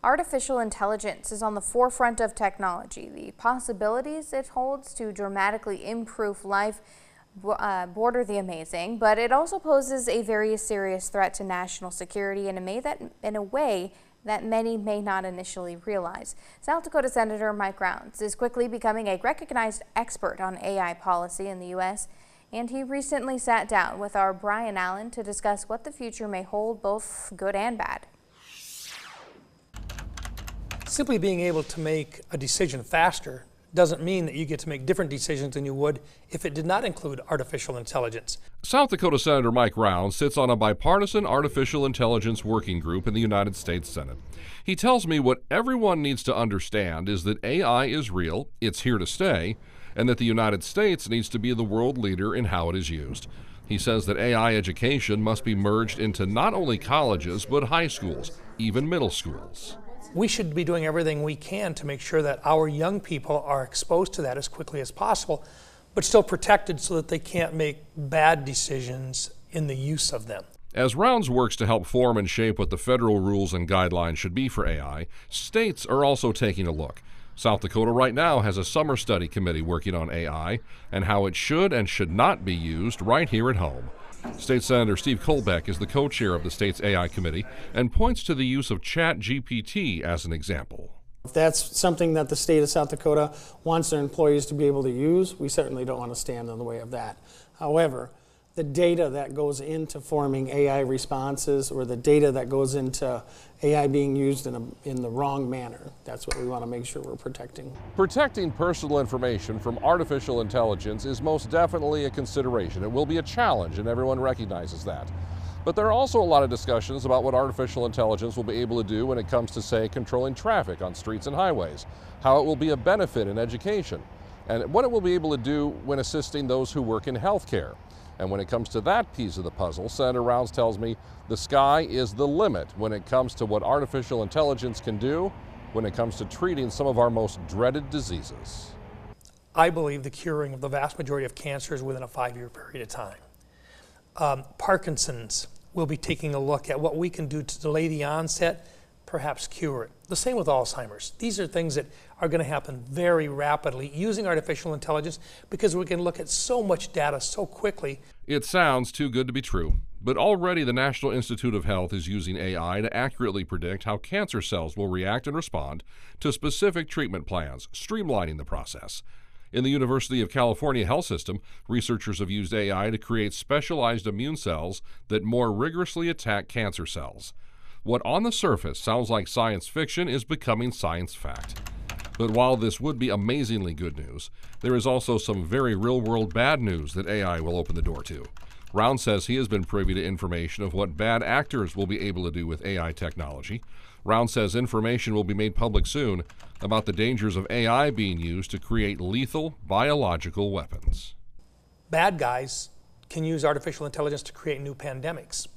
Artificial intelligence is on the forefront of technology. The possibilities it holds to dramatically improve life border the amazing, but it also poses a very serious threat to national security in a way that many may not initially realize. South Dakota Senator Mike Rounds is quickly becoming a recognized expert on AI policy in the U.S., and he recently sat down with our Brian Allen to discuss what the future may hold, both good and bad. Simply being able to make a decision faster doesn't mean that you get to make different decisions than you would if it did not include artificial intelligence. South Dakota Senator Mike Rounds sits on a bipartisan artificial intelligence working group in the United States Senate. He tells me what everyone needs to understand is that AI is real, it's here to stay, and that the United States needs to be the world leader in how it is used. He says that AI education must be merged into not only colleges, but high schools, even middle schools. We should be doing everything we can to make sure that our young people are exposed to that as quickly as possible, but still protected so that they can't make bad decisions in the use of them. As Rounds works to help form and shape what the federal rules and guidelines should be for AI, states are also taking a look. South Dakota right now has a summer study committee working on AI and how it should and should not be used right here at home. State Senator Steve Kolbeck is the co-chair of the state's AI committee and points to the use of ChatGPT as an example. If that's something that the state of South Dakota wants their employees to be able to use, we certainly don't want to stand in the way of that. However, the data that goes into forming AI responses or the data that goes into AI being used in the wrong manner, that's what we want to make sure we're protecting. Protecting personal information from artificial intelligence is most definitely a consideration. It will be a challenge, and everyone recognizes that. But there are also a lot of discussions about what artificial intelligence will be able to do when it comes to, say, controlling traffic on streets and highways, how it will be a benefit in education, and what it will be able to do when assisting those who work in healthcare. And when it comes to that piece of the puzzle, Senator Rounds tells me the sky is the limit when it comes to what artificial intelligence can do when it comes to treating some of our most dreaded diseases. I believe the curing of the vast majority of cancer is within a 5-year period of time. Parkinson's, we'll be taking a look at what we can do to delay the onset, perhaps cure it. The same with Alzheimer's. These are things that are going to happen very rapidly using artificial intelligence because we can look at so much data so quickly. It sounds too good to be true, but already the National Institute of Health is using AI to accurately predict how cancer cells will react and respond to specific treatment plans, streamlining the process. In the University of California Health System, researchers have used AI to create specialized immune cells that more rigorously attack cancer cells. What on the surface sounds like science fiction is becoming science fact. But while this would be amazingly good news, there is also some very real-world bad news that AI will open the door to. Rounds says he has been privy to information of what bad actors will be able to do with AI technology. Rounds says information will be made public soon about the dangers of AI being used to create lethal biological weapons. Bad guys can use artificial intelligence to create new pandemics,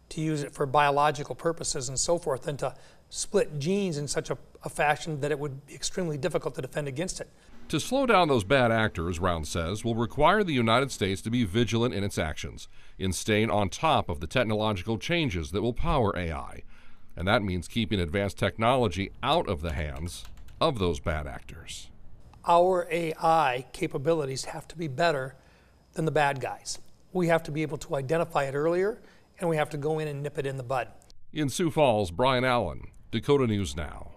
to use it for biological purposes and so forth, and to split genes in such a fashion that it would be extremely difficult to defend against it. To slow down those bad actors, Rounds says, will require the United States to be vigilant in its actions, in staying on top of the technological changes that will power AI. And that means keeping advanced technology out of the hands of those bad actors. Our AI capabilities have to be better than the bad guys. We have to be able to identify it earlier, and we have to go in and nip it in the bud. In Sioux Falls, Brian Allen, Dakota News Now.